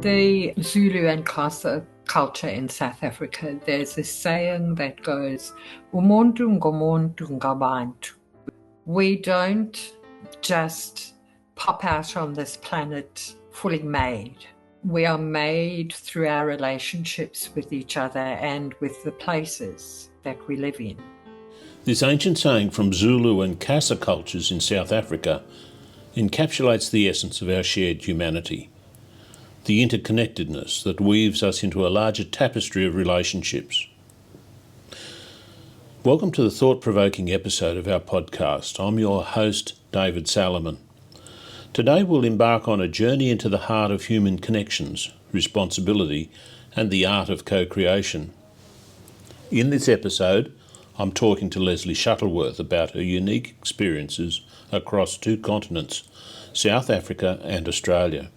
the Zulu and Xhosa culture in South Africa, there's a saying that goes, "Umuntu ngomuntu ngabantu." We don't just pop out on this planet fully made. We are made through our relationships with each other and with the places that we live in. This ancient saying from Zulu and Xhosa cultures in South Africa encapsulates the essence of our shared humanity, the interconnectedness that weaves us into a larger tapestry of relationships. Welcome to the thought-provoking episode of our podcast. I'm your host, David Salomon. Today we'll embark on a journey into the heart of human connections, responsibility, and the art of co-creation. In this episode, I'm talking to Lesley Shuttleworth about her unique experiences across two continents, South Africa and Australia,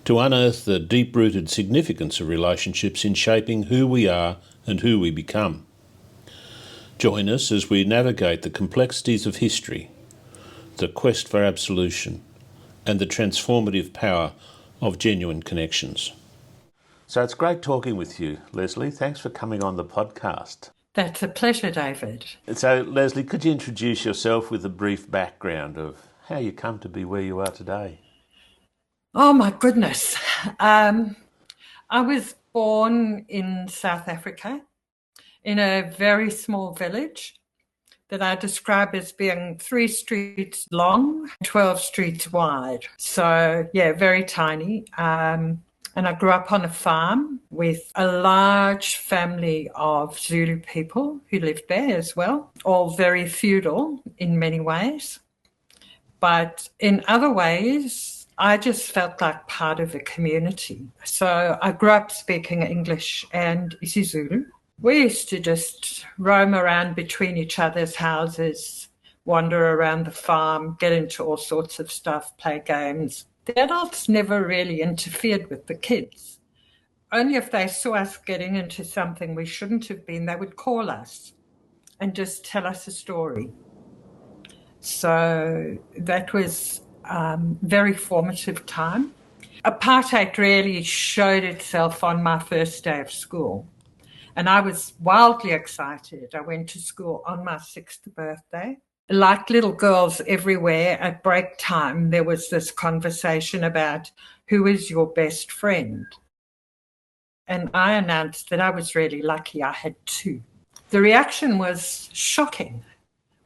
to unearth the deep-rooted significance of relationships in shaping who we are and who we become. Join us as we navigate the complexities of history, the quest for absolution, and the transformative power of genuine connections. So it's great talking with you, Lesley. Thanks for coming on the podcast. That's a pleasure, David. So, Lesley, could you introduce yourself with a brief background of how you come to be where you are today? Oh, my goodness. I was born in South Africa in a very small village that I describe as being 3 streets long, 12 streets wide. So, yeah, very tiny. And I grew up on a farm with a large family of Zulu people who lived there as well, all very feudal in many ways. But in other ways, I just felt like part of a community. So I grew up speaking English and isiZulu. We used to just roam around between each other's houses, wander around the farm, get into all sorts of stuff, play games. The adults never really interfered with the kids. Only if they saw us getting into something we shouldn't have been, they would call us and just tell us a story. So that was a very formative time. Apartheid really showed itself on my first day of school. And I was wildly excited. I went to school on my 6th birthday. Like little girls everywhere, at break time, there was this conversation about who is your best friend. And I announced that I was really lucky I had 2. The reaction was shocking.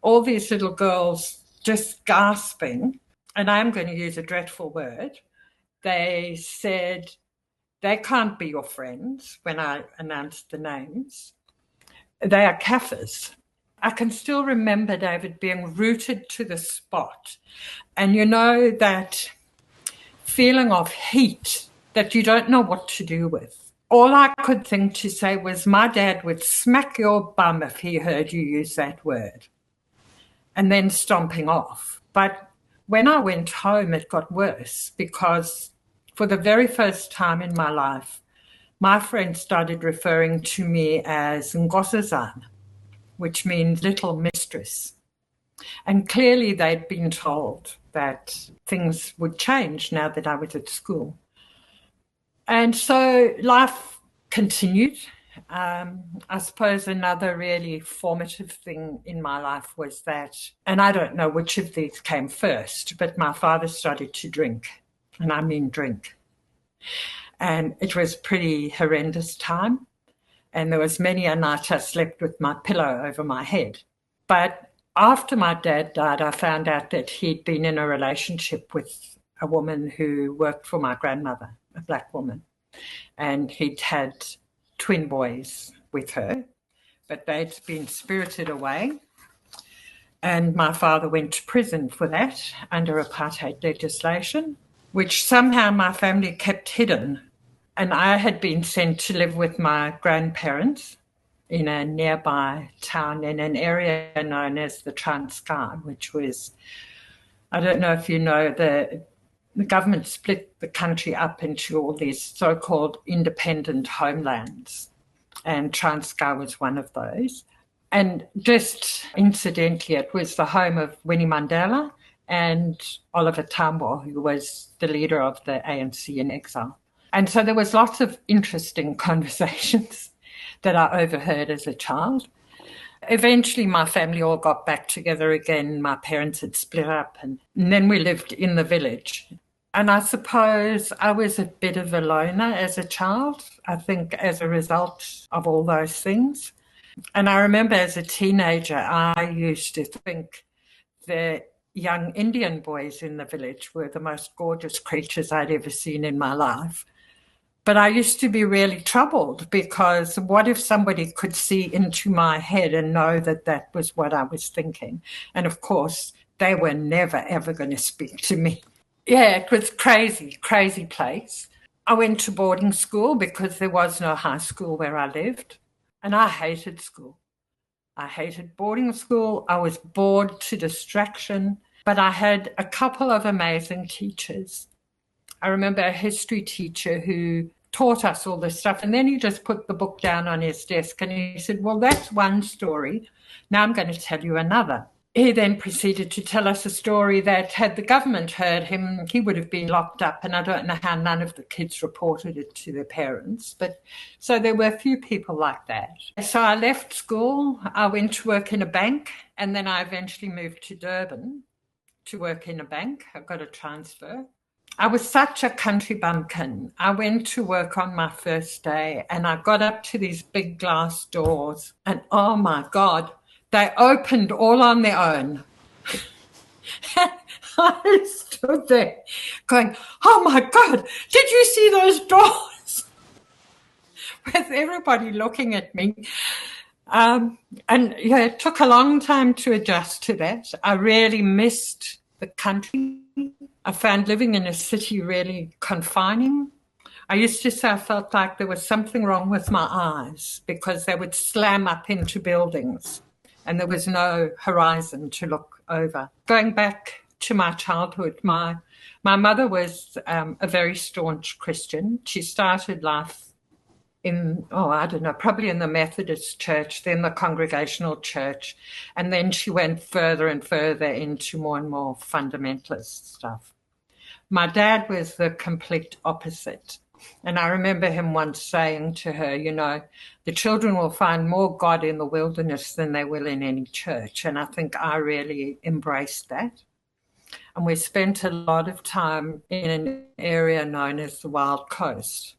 All these little girls just gasping, and I'm going to use a dreadful word. They said, they can't be your friends when I announced the names. They are Kafirs. I can still remember, David, being rooted to the spot. And you know that feeling of heat that you don't know what to do with. All I could think to say was my dad would smack your bum if he heard you use that word, and then stomping off. But when I went home, it got worse because for the very first time in my life, my friends started referring to me as Nkosazana, which means little mistress. And clearly they'd been told that things would change now that I was at school. And so life continued. I suppose another really formative thing in my life was that, and I don't know which of these came first, but my father started to drink, and I mean drink. And it was a pretty horrendous time. And there was many a night I slept with my pillow over my head. But after my dad died, I found out that he'd been in a relationship with a woman who worked for my grandmother, a black woman. And he'd had twin boys with her, but they'd been spirited away. And my father went to prison for that under apartheid legislation, which somehow my family kept hidden. And I had been sent to live with my grandparents in a nearby town in an area known as the Transkei, which was, I don't know if you know, the government split the country up into all these so-called independent homelands, and Transkei was one of those. And just incidentally, it was the home of Winnie Mandela and Oliver Tambo, who was the leader of the ANC in exile. And so there was lots of interesting conversations that I overheard as a child. Eventually, my family all got back together again. My parents had split up, and then we lived in the village. And I suppose I was a bit of a loner as a child, I think, as a result of all those things. And I remember as a teenager, I used to think the young Indian boys in the village were the most gorgeous creatures I'd ever seen in my life. But I used to be really troubled, because what if somebody could see into my head and know that that was what I was thinking? And of course, they were never, ever going to speak to me. Yeah, it was crazy, crazy place. I went to boarding school because there was no high school where I lived. And I hated school. I hated boarding school. I was bored to distraction. But I had a couple of amazing teachers. I remember a history teacher who taught us all this stuff, and then he just put the book down on his desk and he said, well, that's one story. Now I'm going to tell you another. He then proceeded to tell us a story that, had the government heard him, he would have been locked up, and I don't know how none of the kids reported it to their parents. But so there were a few people like that. So I left school, I went to work in a bank, and then I eventually moved to Durban to work in a bank. I got a transfer. I was such a country bumpkin. I went to work on my first day and I got up to these big glass doors, and oh my God, they opened all on their own. I stood there going, oh my God, did you see those doors? With everybody looking at me. And yeah, it took a long time to adjust to that. I really missed the country. I found living in a city really confining. I used to say I felt like there was something wrong with my eyes, because they would slam up into buildings and there was no horizon to look over. Going back to my childhood, my mother was a very staunch Christian. She started life in, I don't know, probably in the Methodist church, then the Congregational church, and then she went further and further into more and more fundamentalist stuff. My dad was the complete opposite. And I remember him once saying to her, you know, the children will find more God in the wilderness than they will in any church. And I think I really embraced that. And we spent a lot of time in an area known as the Wild Coast,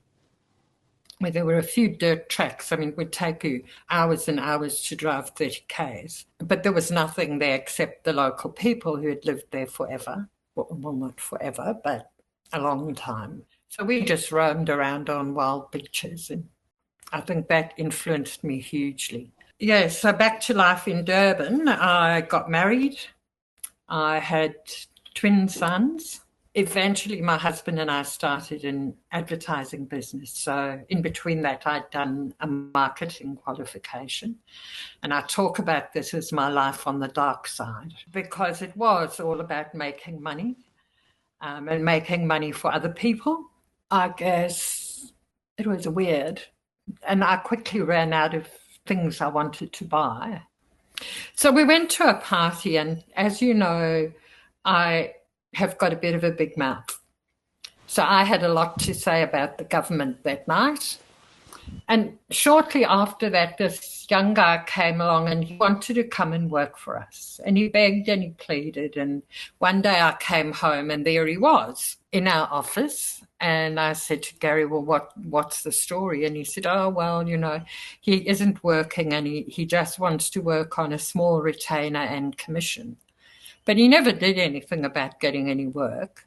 where there were a few dirt tracks. I mean, it would take you hours and hours to drive 30 Ks. But there was nothing there except the local people who had lived there forever. Well, not forever, but a long time. So we just roamed around on wild beaches, and I think that influenced me hugely. Yeah, so back to life in Durban. I got married. I had twin sons. Eventually, my husband and I started an advertising business. So in between that, I'd done a marketing qualification. And I talk about this as my life on the dark side, because it was all about making money and making money for other people. I guess it was weird. And I quickly ran out of things I wanted to buy. So we went to a party, and as you know, I have got a bit of a big mouth. So I had a lot to say about the government that night. And shortly after that, this young guy came along and he wanted to come and work for us. And he begged and he pleaded. And one day I came home and there he was in our office. And I said to Gary, well, what's the story? And he said, oh, well, you know, he isn't working and he just wants to work on a small retainer and commission. But he never did anything about getting any work.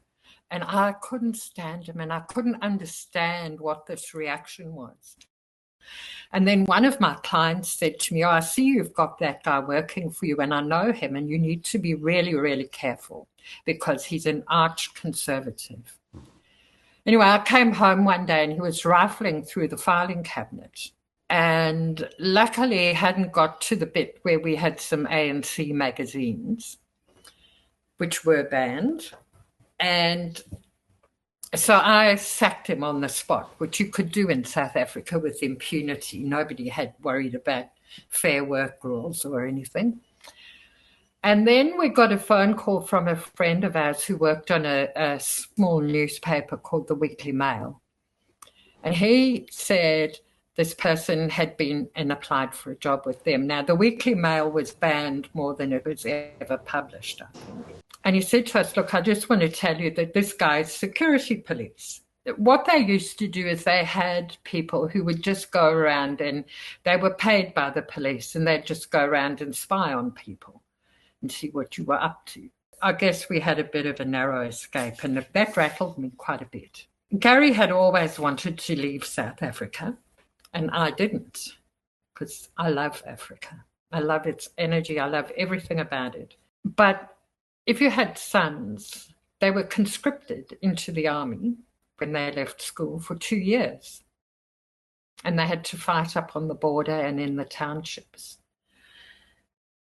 And I couldn't stand him and I couldn't understand what this reaction was. And then one of my clients said to me, oh, I see you've got that guy working for you and I know him, and you need to be really, really careful because he's an arch conservative. Anyway, I came home one day and he was rifling through the filing cabinet. And luckily, he hadn't got to the bit where we had some ANC magazines, which were banned. And so I sacked him on the spot, which you could do in South Africa with impunity. Nobody had worried about fair work rules or anything. And then we got a phone call from a friend of ours who worked on a small newspaper called the Weekly Mail. And he said this person had been and applied for a job with them. Now, the Weekly Mail was banned more than it was ever published, I think. And he said to us, look, I just want to tell you that this guy's security police. What they used to do is they had people who would just go around, and they were paid by the police, and they'd just go around and spy on people and see what you were up to. I guess we had a bit of a narrow escape, and that rattled me quite a bit. Gary had always wanted to leave South Africa, and I didn't, because I love Africa. I love its energy. I love everything about it. But if you had sons, they were conscripted into the army when they left school for 2 years. And they had to fight up on the border and in the townships.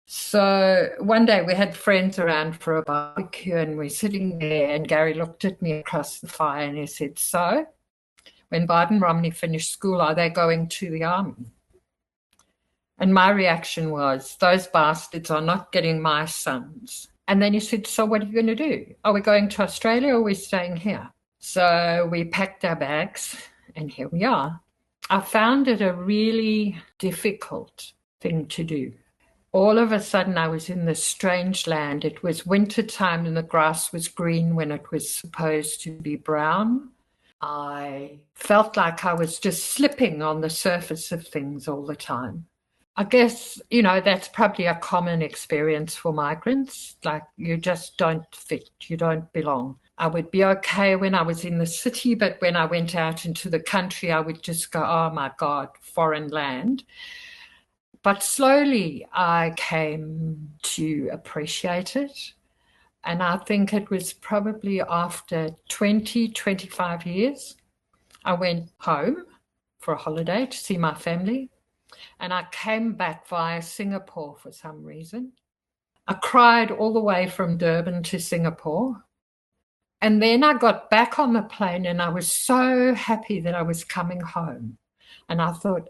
So one day we had friends around for a barbecue, and we're sitting there, and Gary looked at me across the fire and he said, so when Bart and Romney finish school, are they going to the army? And my reaction was, those bastards are not getting my sons. And then he said, so what are you going to do? Are we going to Australia, or are we staying here? So we packed our bags, and here we are. I found it a really difficult thing to do. All of a sudden, I was in this strange land. It was winter time, and the grass was green when it was supposed to be brown. I felt like I was just slipping on the surface of things all the time. I guess, that's probably a common experience for migrants. Like, you just don't fit, you don't belong. I would be okay when I was in the city, but when I went out into the country, I would just go, oh my God, foreign land. But slowly I came to appreciate it. And I think it was probably after 25 years, I went home for a holiday to see my family. And I came back via Singapore for some reason. I cried all the way from Durban to Singapore. And then I got back on the plane, and I was so happy that I was coming home. And I thought,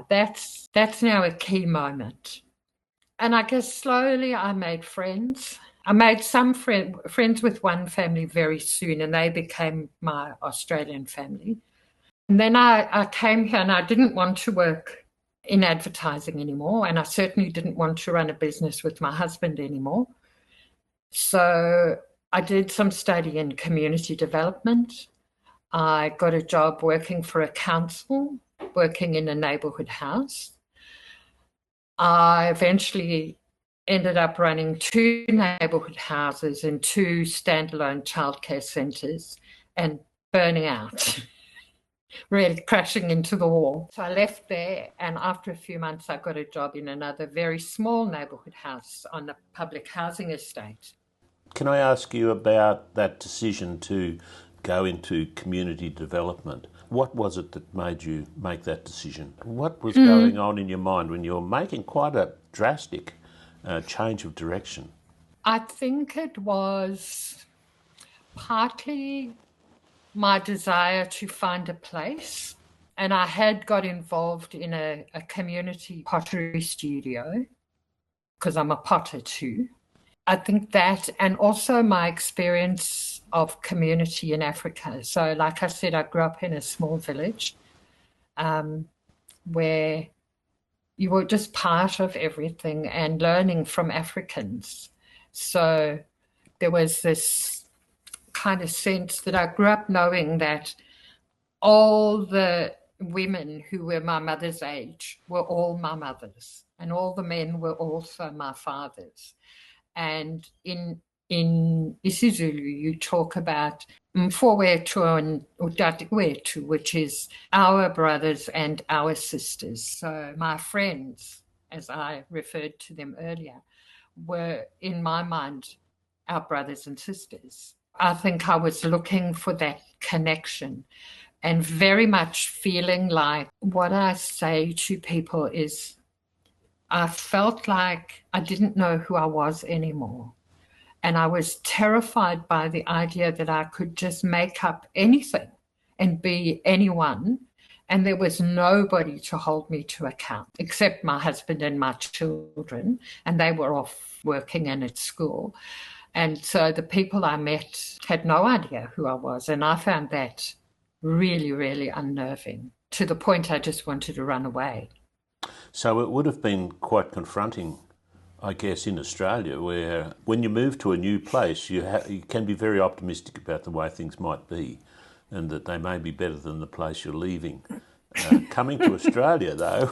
that's now a key moment. And I guess slowly I made friends. I made some friends with one family very soon, and they became my Australian family. And then I came here, and I didn't want to work in advertising anymore, and I certainly didn't want to run a business with my husband anymore. So I did some study in community development. I got a job working for a council, working in a neighbourhood house. I eventually ended up running 2 neighbourhood houses and 2 standalone childcare centres, and burning out, really crashing into the wall. So I left there, and after a few months I got a job in another very small neighbourhood house on a public housing estate. Can I ask you about that decision to go into community development? What was it that made you make that decision? What was going on in your mind when you were making quite a drastic change of direction? I think it was partly my desire to find a place. And I had got involved in a community pottery studio, because I'm a potter too. I think that, and also my experience of community in Africa. So like I said, I grew up in a small village where you were just part of everything and learning from Africans. So there was this kind of sense that I grew up knowing that all the women who were my mother's age were all my mothers, and all the men were also my fathers. And in isiZulu, you talk about mfowethu and udadewethu, which is our brothers and our sisters. So my friends, as I referred to them earlier, were, in my mind, our brothers and sisters. I think I was looking for that connection, and very much feeling like what I say to people is, I felt like I didn't know who I was anymore. And I was terrified by the idea that I could just make up anything and be anyone, and there was nobody to hold me to account except my husband and my children, and they were off working and at school. And so the people I met had no idea who I was, and I found that really, really unnerving, to the point I just wanted to run away. So it would have been quite confronting, I guess, in Australia, where when you move to a new place, you can be very optimistic about the way things might be and that they may be better than the place you're leaving. Coming to Australia, though,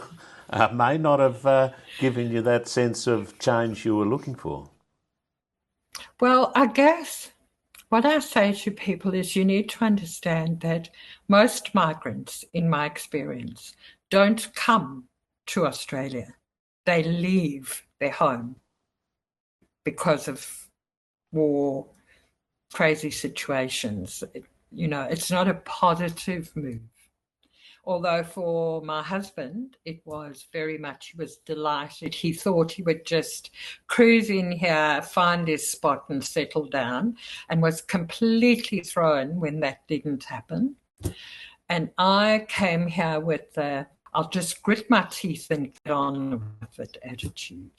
may not have given you that sense of change you were looking for. Well, I guess what I say to people is you need to understand that most migrants, in my experience, don't come to Australia. They leave their home because of war, crazy situations. It's not a positive move. Although for my husband, it was very much, he was delighted. He thought he would just cruise in here, find his spot and settle down, and was completely thrown when that didn't happen. And I came here with I'll just grit my teeth and get on with it attitude.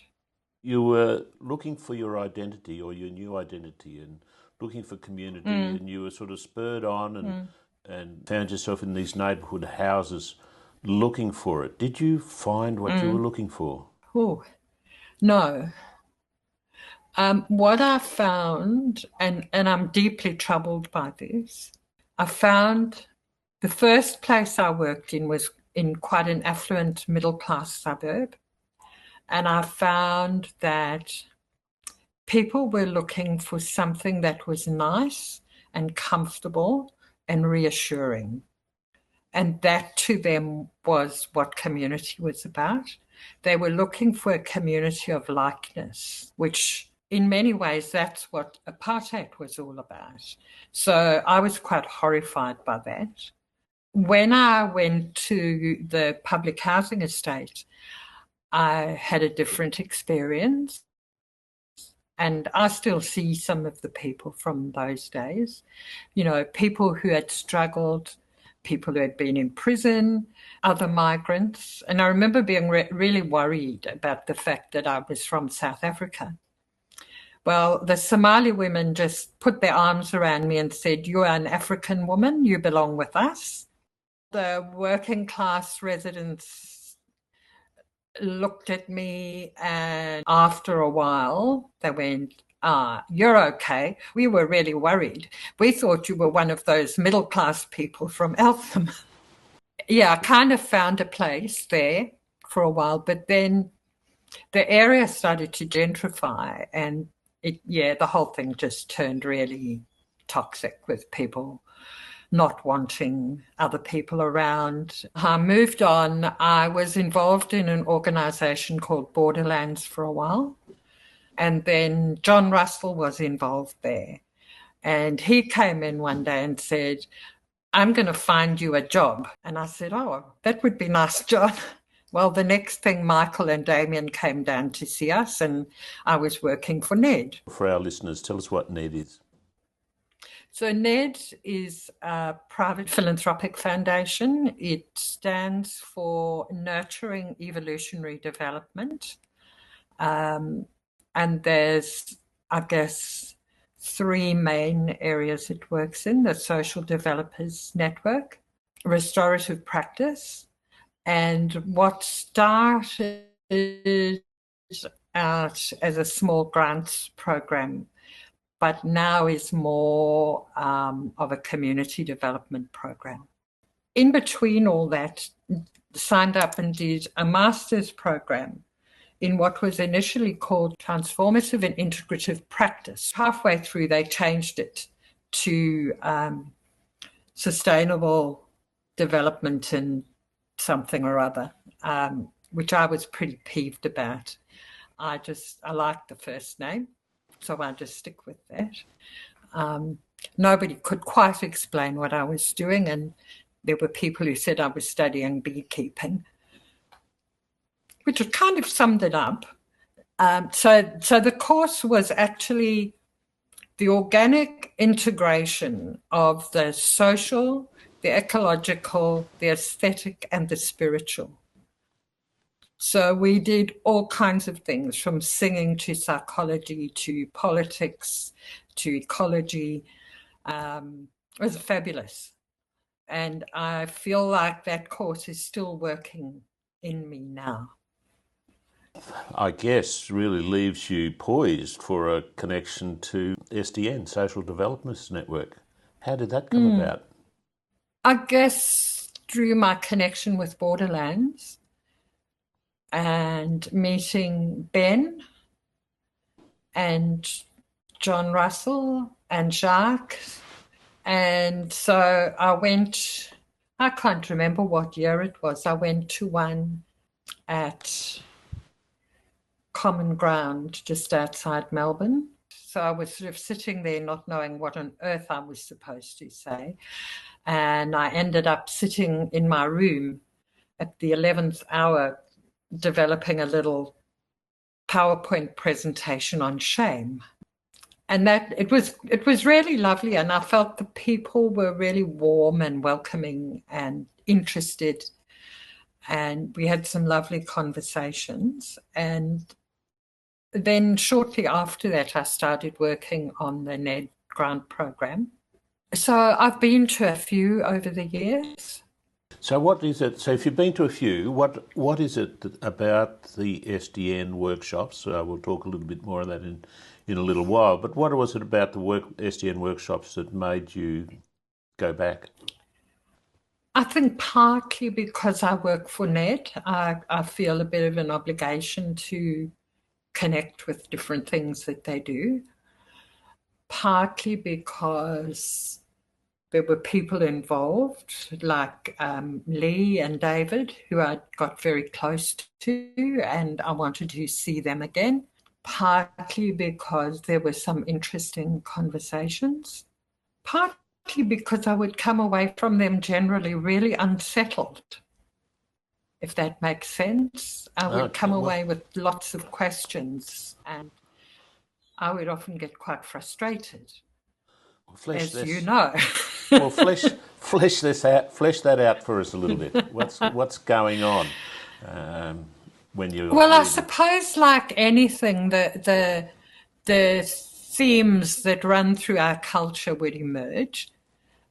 You were looking for your identity or your new identity and looking for community, and you were sort of spurred on and found yourself in these neighbourhood houses looking for it. Did you find what you were looking for? Oh, no. What I found, and I'm deeply troubled by this, I found the first place I worked in was in quite an affluent middle-class suburb. And I found that people were looking for something that was nice and comfortable and reassuring. And that to them was what community was about. They were looking for a community of likeness, which in many ways, that's what apartheid was all about. So I was quite horrified by that. When I went to the public housing estate, I had a different experience. And I still see some of the people from those days, people who had struggled, people who had been in prison, other migrants. And I remember being really worried about the fact that I was from South Africa. Well, the Somali women just put their arms around me and said, "You are an African woman, you belong with us." The working class residents looked at me, and after a while they went, "You're okay. We were really worried. We thought you were one of those middle class people from Eltham." Yeah, I kind of found a place there for a while, but then the area started to gentrify, and the whole thing just turned really toxic with people not wanting other people around. I moved on. I was involved in an organisation called Borderlands for a while. And then John Russell was involved there. And he came in one day and said, "I'm going to find you a job." And I said, "Oh, that would be nice, John." Well, the next thing, Michael and Damien came down to see us, and I was working for NED. For our listeners, tell us what NED is. So NED is a private philanthropic foundation. It stands for Nurturing Evolutionary Development. And there's, I guess, three main areas it works in: the Social Developers Network, restorative practice, and what started out as a small grants program, but now is more of a community development program. In between all that, signed up and did a master's program in what was initially called transformative and integrative practice. Halfway through, they changed it to sustainable development and something or other, which I was pretty peeved about. I liked the first name, so I just stick with that. Nobody could quite explain what I was doing, and there were people who said I was studying beekeeping, which kind of summed it up. So the course was actually the organic integration of the social, the ecological, the aesthetic, and the spiritual. So we did all kinds of things, from singing to psychology to politics to ecology. It was fabulous. And I feel like that course is still working in me now. I guess really leaves you poised for a connection to SDN, Social Development Network. How did that come about? I guess through my connection with Borderlands and meeting Ben and John Russell and Jacques. And so I can't remember what year it was. I went to one at Common Ground just outside Melbourne. So I was sort of sitting there not knowing what on earth I was supposed to say. And I ended up sitting in my room at the 11th hour developing a little PowerPoint presentation on shame. And that it was really lovely, and I felt the people were really warm and welcoming and interested, and we had some lovely conversations. And then shortly after that, I started working on the NED grant program. So I've been to a few over the years. So what is it? So if you've been to a few, what is it about the SDN workshops? We'll talk a little bit more of that in a little while. But what was it about the SDN workshops that made you go back? I think partly because I work for NED, I feel a bit of an obligation to connect with different things that they do. Partly because there were people involved like Lee and David, who I got very close to, and I wanted to see them again. Partly because there were some interesting conversations. Partly because I would come away from them generally really unsettled, if that makes sense. I would come away with lots of questions, and I would often get quite frustrated, as you know. Well, flesh that out for us a little bit. What's going on when you're Well, I reading? suppose, like anything, the themes that run through our culture would emerge.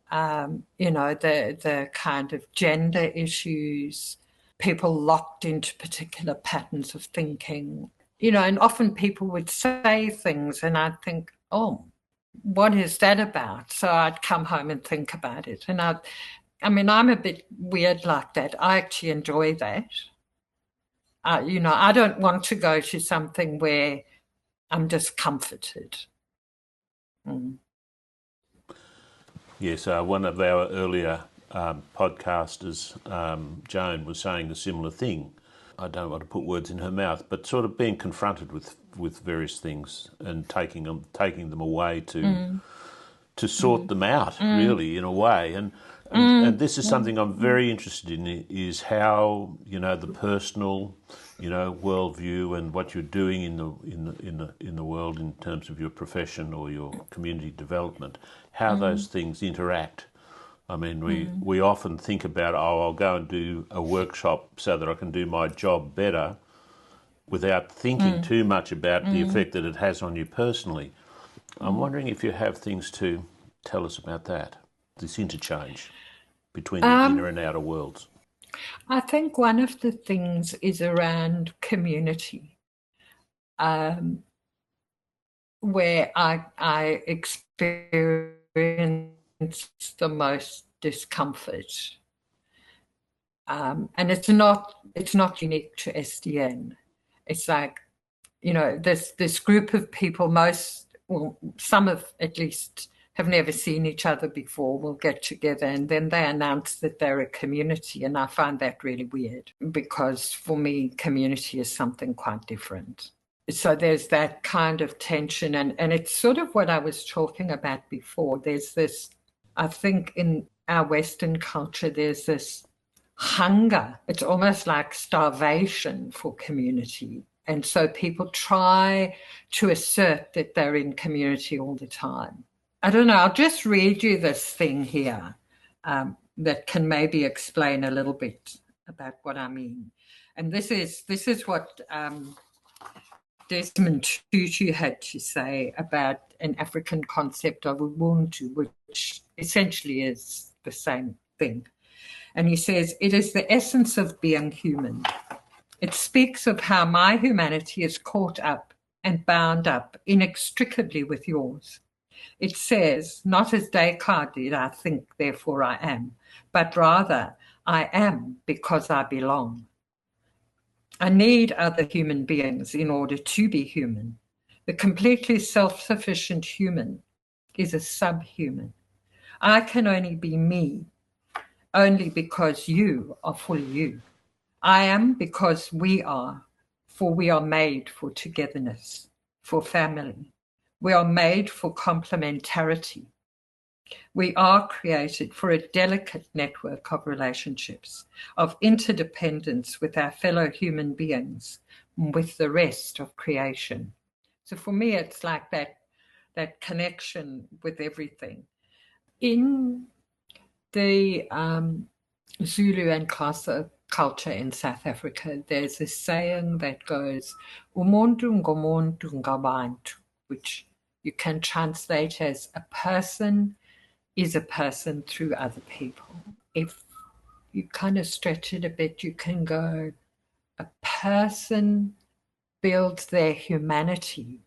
The kind of gender issues, people locked into particular patterns of thinking, and often people would say things and I'd think, oh, what is that about? So I'd come home and think about it. And I'm a bit weird like that. I actually enjoy that. I don't want to go to something where I'm discomforted. Yes, one of our earlier podcasters, Joan, was saying a similar thing. I don't want to put words in her mouth, but sort of being confronted with various things and taking them away to sort them out, really, in a way. And this is something I'm very interested in, is how the personal worldview and what you're doing in the world in terms of your profession or your community development, how those things interact. I mean, we often think about, I'll go and do a workshop so that I can do my job better, without thinking too much about the effect that it has on you personally. I'm wondering if you have things to tell us about that, this interchange between the inner and outer worlds. I think one of the things is around community, where I experience the most discomfort. And it's not unique to SDN. It's like, this group of people, some of at least have never seen each other before, will get together and then they announce that they're a community. And I find that really weird, because for me, community is something quite different. So there's that kind of tension, and it's sort of what I was talking about before. There's this, I think in our Western culture, there's this hunger. It's almost like starvation for community. And so people try to assert that they're in community all the time. I don't know, I'll just read you this thing here that can maybe explain a little bit about what I mean. And this is what Desmond Tutu had to say about an African concept of Ubuntu, which essentially is the same thing. And he says, it is the essence of being human. It speaks of how my humanity is caught up and bound up inextricably with yours. It says, not as Descartes did, I think, therefore I am, but rather, I am because I belong. I need other human beings in order to be human. The completely self-sufficient human is a subhuman. I can only be me, only because you are fully you. I am because we are, for we are made for togetherness, for family. We are made for complementarity. We are created for a delicate network of relationships, of interdependence with our fellow human beings, and with the rest of creation. So for me, it's like that connection with everything. In the Zulu and Xhosa culture in South Africa, there's a saying that goes, "Umuntu ngomuntu ngabantu," which you can translate as a person is a person through other people. If you kind of stretch it a bit, you can go, a person builds their humanity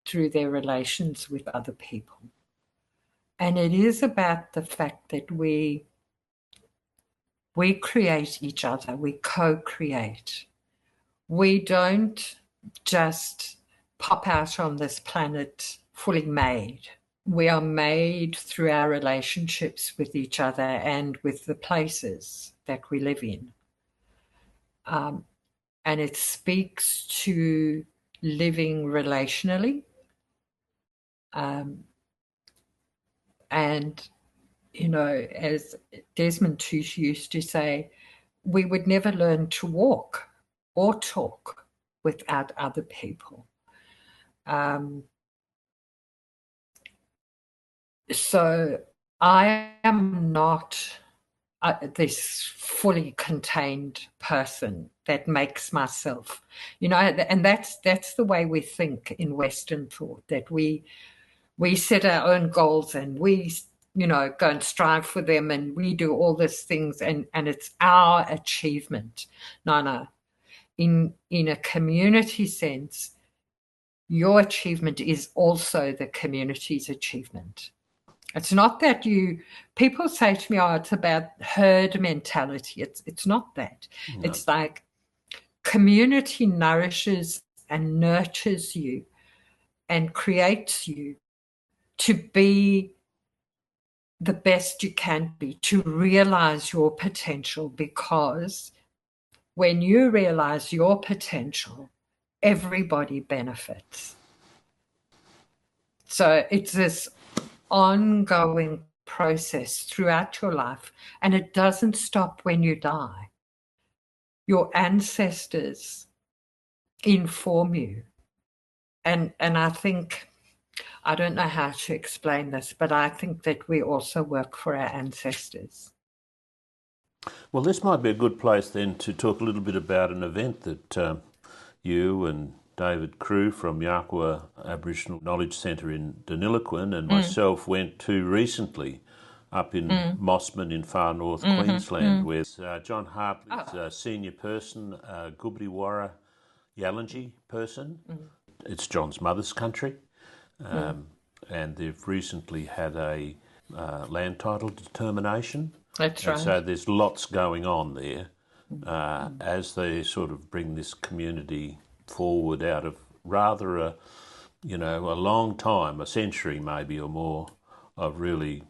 through their relations with other people. And it is about the fact that we create each other, we co-create. We don't just pop out on this planet fully made. We are made through our relationships with each other and with the places that we live in. And it speaks to living relationally. And, you know, as Desmond Tutu used to say, we would never learn to walk or talk without other people. So I am not this fully contained person that makes myself, you know, and that's the way we think in Western thought, that we set our own goals and we, you know, go and strive for them and we do all these things and it's our achievement. No. In a community sense, your achievement is also the community's achievement. It's not that people say to me, oh, it's about herd mentality. It's not that. No. It's like community nourishes and nurtures you and creates you to be the best you can be, to realize your potential, because when you realize your potential, everybody benefits. So it's this ongoing process throughout your life, and it doesn't stop when you die. Your ancestors inform you. And I think, I don't know how to explain this, but I think that we also work for our ancestors. Well, this might be a good place then to talk a little bit about an event that you and David Crew from Yakwa Aboriginal Knowledge Centre in Deniliquin and myself went to recently up in Mossman in far north Queensland, where John Hartley's a senior person, Gubri Yalanji person. It's John's mother's country. And they've recently had a land title determination. That's right. So there's lots going on there as they sort of bring this community forward out of rather a long time, a century maybe or more, of really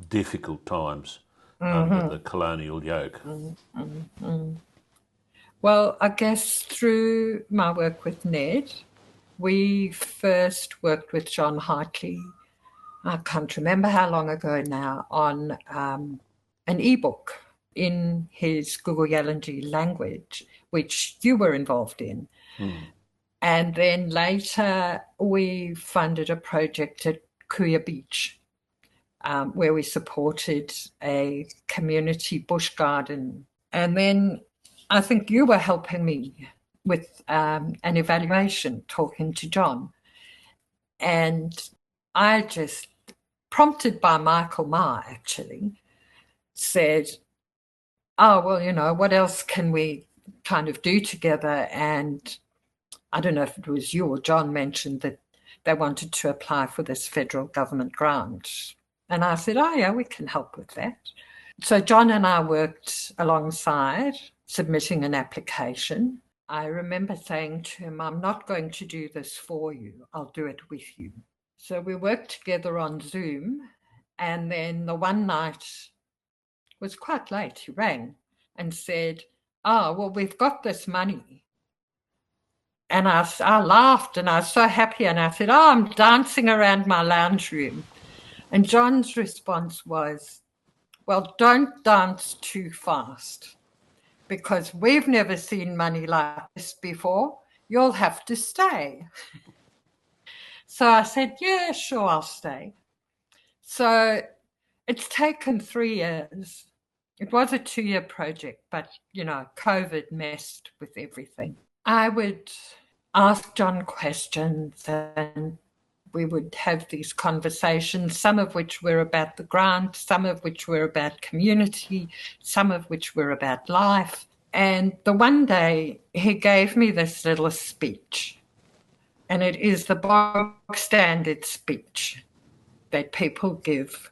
difficult times under the colonial yoke. Well, I guess through my work with Ned, we first worked with John Hartley, I can't remember how long ago now, on an ebook in his Guguyalanji language, which you were involved in. And then later we funded a project at Kuya Beach, where we supported a community bush garden. And then I think you were helping me with an evaluation, talking to John. And I just, prompted by Michael Ma actually, said, oh, well, what else can we kind of do together? And I don't know if it was you or John mentioned that they wanted to apply for this federal government grant. And I said, oh, yeah, we can help with that. So John and I worked alongside, submitting an application. I remember saying to him, I'm not going to do this for you. I'll do it with you. So we worked together on Zoom. And then the one night, it was quite late, he rang and said, oh, well, we've got this money. And I laughed and I was so happy. And I said, oh, I'm dancing around my lounge room. And John's response was, well, don't dance too fast because we've never seen money like this before. You'll have to stay. So I said, yeah, sure, I'll stay. So it's taken 3 years. It was a 2-year project, but, COVID messed with everything. I would ask John questions and we would have these conversations, some of which were about the grant, some of which were about community, some of which were about life. And the one day he gave me this little speech, and it is the bog standard speech that people give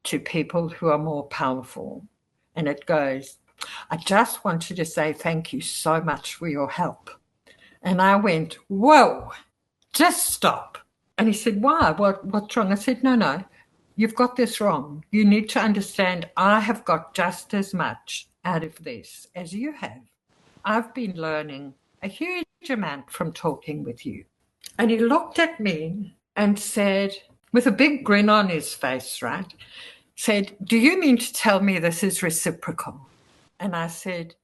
to people who are more powerful. And it goes, I just wanted to say thank you so much for your help. And I went, whoa, just stop. And he said, why? What's wrong? I said, no, you've got this wrong. You need to understand I have got just as much out of this as you have. I've been learning a huge amount from talking with you. And he looked at me and said, with a big grin on his face, right, said, do you mean to tell me this is reciprocal? And I said,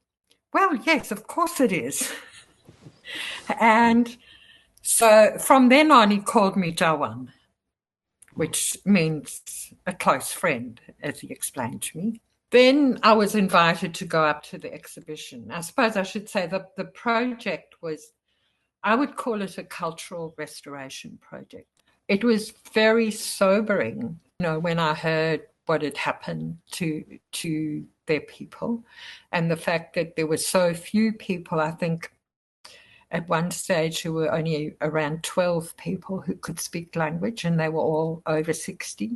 well, yes, of course it is. And so from then on, he called me Jawan, which means a close friend, as he explained to me. Then I was invited to go up to the exhibition. I suppose I should say that the project was, I would call it a cultural restoration project. It was very sobering, when I heard what had happened to their people and the fact that there were so few people. I think at one stage there were only around 12 people who could speak language and they were all over 60.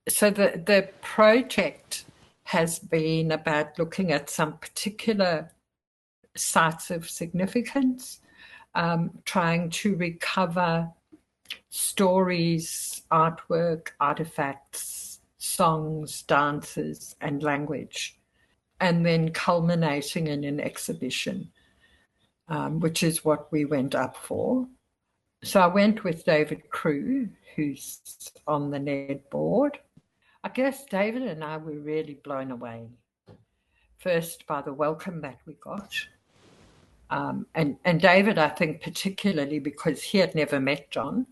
So the project has been about looking at some particular sites of significance, trying to recover stories, artwork, artifacts, songs, dances, and language, and then culminating in an exhibition, which is what we went up for. So I went with David Crew, who's on the NED board. I guess David and I were really blown away, first by the welcome that we got. And David, I think, particularly because he had never met John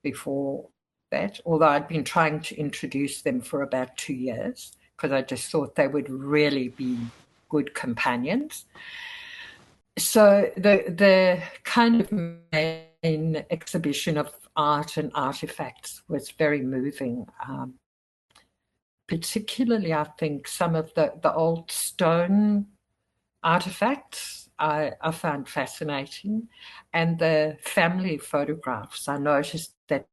before that, although I'd been trying to introduce them for about 2 years because I just thought they would really be good companions. So the kind of main exhibition of art and artifacts was very moving. Particularly, I think, some of the old stone artifacts I found fascinating, and the family photographs. I noticed that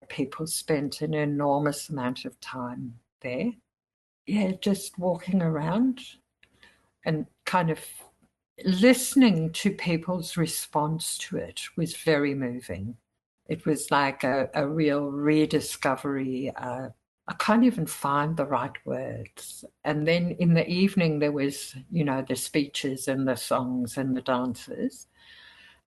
people spent an enormous amount of time there. Yeah, just walking around and kind of listening to people's response to it was very moving. It was like a real rediscovery. I can't even find the right words. And then in the evening, there was, the speeches and the songs and the dances.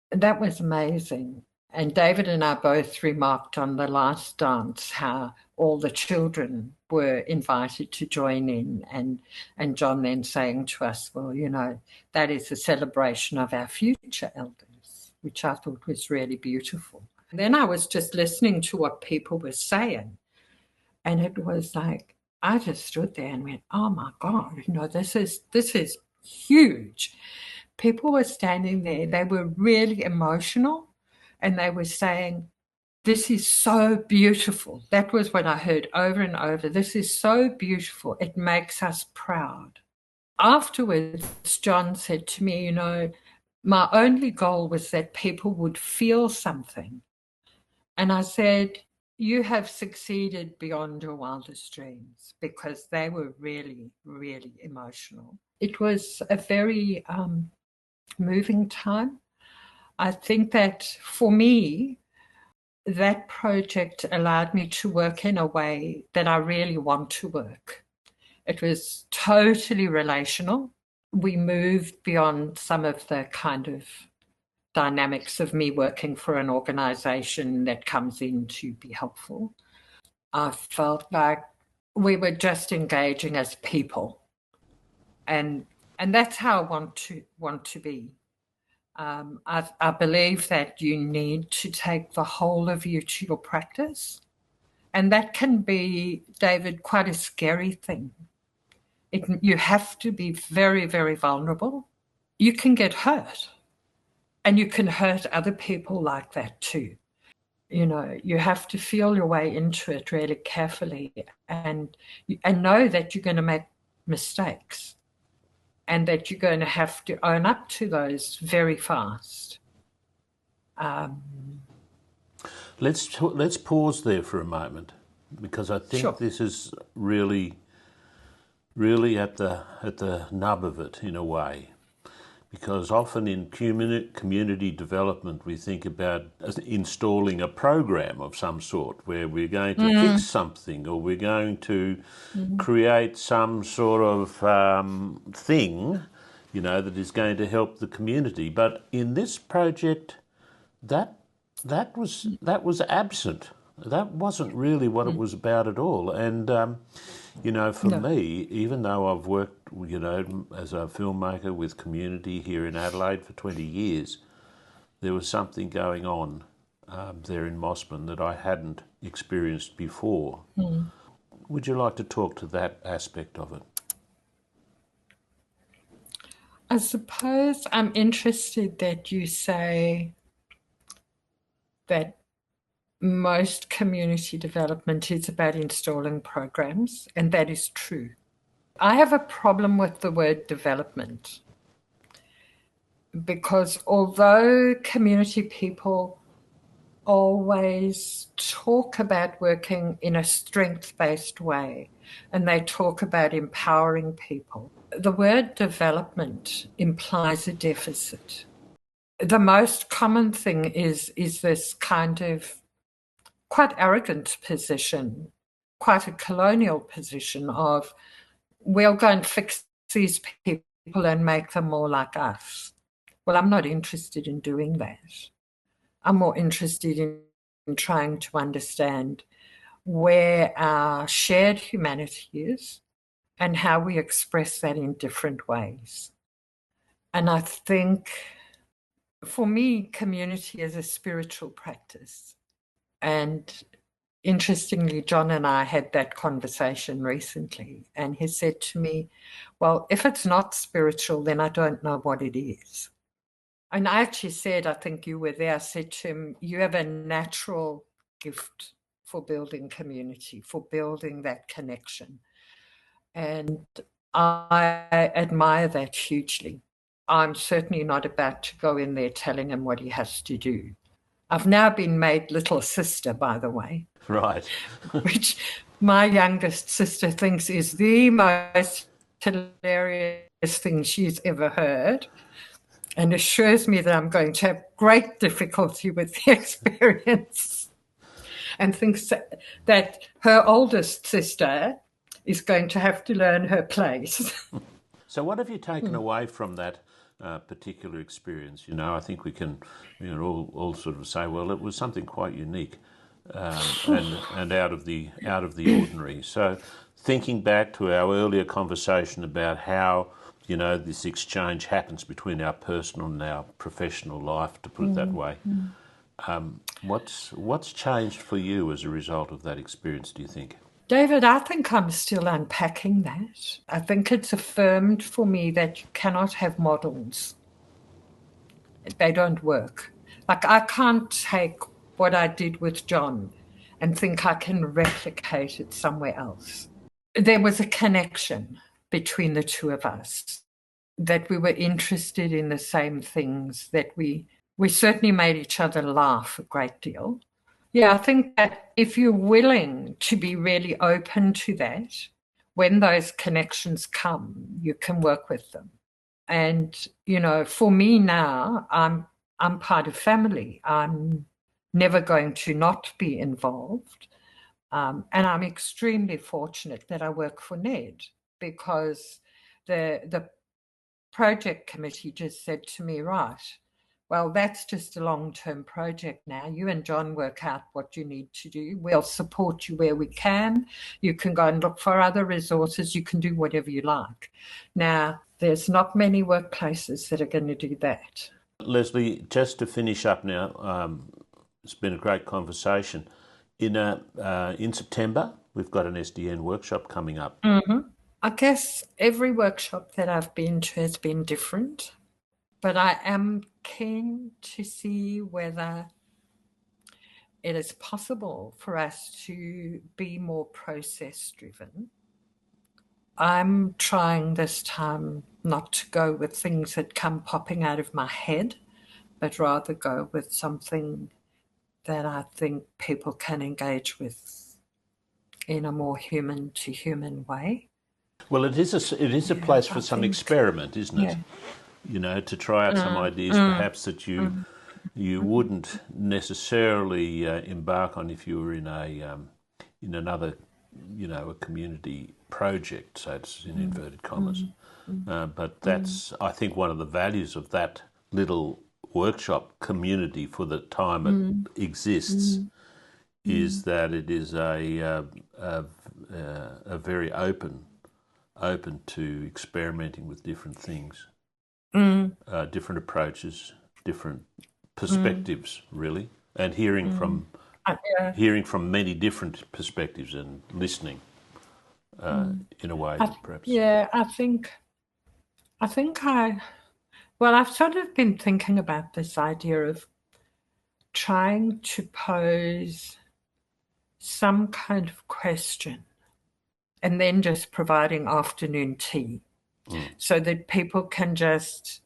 That was amazing. And David and I both remarked on the last dance how all the children were invited to join in, and John then saying to us, well, that is a celebration of our future elders, which I thought was really beautiful. And then I was just listening to what people were saying. And it was like, I just stood there and went, oh my God, this is huge. People were standing there, they were really emotional, and they were saying, this is so beautiful. That was what I heard over and over. This is so beautiful. It makes us proud. Afterwards, John said to me, my only goal was that people would feel something. And I said, you have succeeded beyond your wildest dreams, because they were really, really emotional. It was a very moving time. I think that for me, that project allowed me to work in a way that I really want to work. It was totally relational. We moved beyond some of the kind of dynamics of me working for an organization that comes in to be helpful. I felt like we were just engaging as people. And that's how I want to be. I believe that you need to take the whole of you to your practice. And that can be, David, quite a scary thing. You have to be very, very vulnerable. You can get hurt, and you can hurt other people like that too. You have to feel your way into it really carefully and know that you're going to make mistakes, and that you're going to have to own up to those very fast. Let's pause there for a moment, because I think Sure. this is really at the nub of it in a way. Because often in community development, we think about installing a program of some sort where we're going to fix something, or we're going to create some sort of thing, that is going to help the community. But in this project, that was absent. That wasn't really what it was about at all. And for me, even though I've worked, as a filmmaker with community here in Adelaide for 20 years, there was something going on there in Mossman that I hadn't experienced before. Would you like to talk to that aspect of it? I suppose I'm interested that you say that most community development is about installing programs, and that is true. I have a problem with the word development, because although community people always talk about working in a strength-based way, and they talk about empowering people, the word development implies a deficit. The most common thing is this kind of quite arrogant position, quite a colonial position of, we'll go and fix these people and make them more like us. Well, I'm not interested in doing that. I'm more interested in trying to understand where our shared humanity is and how we express that in different ways. And I think, for me, community is a spiritual practice. And interestingly, John and I had that conversation recently, and he said to me, well, if it's not spiritual, then I don't know what it is. And I actually said, I think you were there, I said to him, you have a natural gift for building community, for building that connection. And I admire that hugely. I'm certainly not about to go in there telling him what he has to do. I've now been made little sister, by the way. Right. Which my youngest sister thinks is the most hilarious thing she's ever heard, and assures me that I'm going to have great difficulty with the experience, and thinks that her oldest sister is going to have to learn her place. So what have you taken away from that particular experience? I think we can all sort of say, well, it was something quite unique and out of the ordinary. So thinking back to our earlier conversation about how this exchange happens between our personal and our professional life, to put it that way. What's changed for you as a result of that experience, do you think? David, I think I'm still unpacking that. I think it's affirmed for me that you cannot have models. They don't work. Like, I can't take what I did with John and think I can replicate it somewhere else. There was a connection between the two of us, that we were interested in the same things, that we certainly made each other laugh a great deal. Yeah, I think that if you're willing to be really open to that, when those connections come, you can work with them. And, for me now, I'm part of family. I'm never going to not be involved. And I'm extremely fortunate that I work for Ned, because the project committee just said to me, right, well, that's just a long-term project now. You and John work out what you need to do. We'll support you where we can. You can go and look for other resources. You can do whatever you like. Now, there's not many workplaces that are going to do that. Lesley, just to finish up now, it's been a great conversation. In September, we've got an SDN workshop coming up. Mm-hmm. I guess every workshop that I've been to has been different, but I am keen to see whether it is possible for us to be more process-driven. I'm trying this time not to go with things that come popping out of my head, but rather go with something that I think people can engage with in a more human-to-human way. Well, it is a place for some experiment, isn't it? Yeah. To try out some ideas, perhaps that you wouldn't necessarily embark on if you were in another, a community project, so it's in inverted commas. But that's, I think, one of the values of that little workshop community for the time it exists is that it is a very open to experimenting with different things, different approaches, different perspectives, really, and hearing from many different perspectives and listening in a way that perhaps. Yeah, I've sort of been thinking about this idea of trying to pose some kind of question and then just providing afternoon tea so that people can just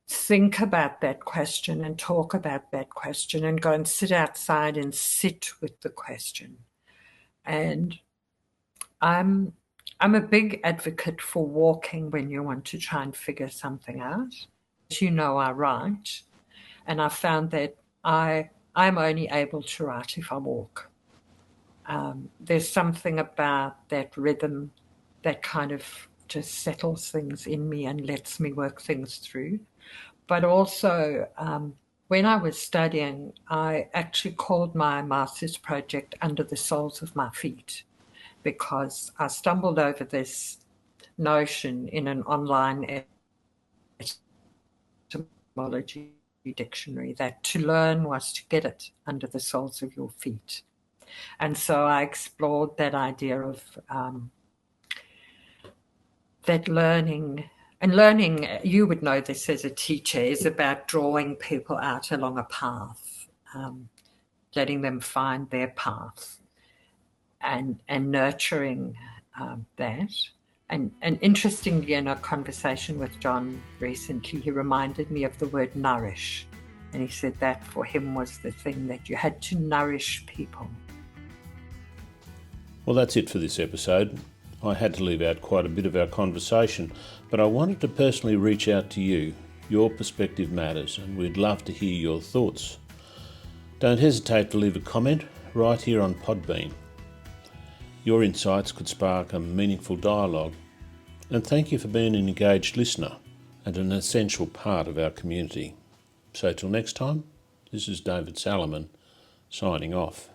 think about that question and talk about that question and go and sit outside and sit with the question. And I'm a big advocate for walking when you want to try and figure something out. As you know, I write, and I found that I'm only able to write if I walk. There's something about that rhythm that kind of just settles things in me and lets me work things through. But also, when I was studying, I actually called my master's project Under the Soles of My Feet, because I stumbled over this notion in an online etymology dictionary that to learn was to get it under the soles of your feet. And so I explored that idea of that learning, you would know this as a teacher, is about drawing people out along a path, letting them find their path and nurturing that. And interestingly, in a conversation with John recently, he reminded me of the word nourish. And he said that for him was the thing, that you had to nourish people. Well, that's it for this episode. I had to leave out quite a bit of our conversation, but I wanted to personally reach out to you. Your perspective matters, and we'd love to hear your thoughts. Don't hesitate to leave a comment right here on Podbean. Your insights could spark a meaningful dialogue. And thank you for being an engaged listener and an essential part of our community. So till next time, this is David Salomon, signing off.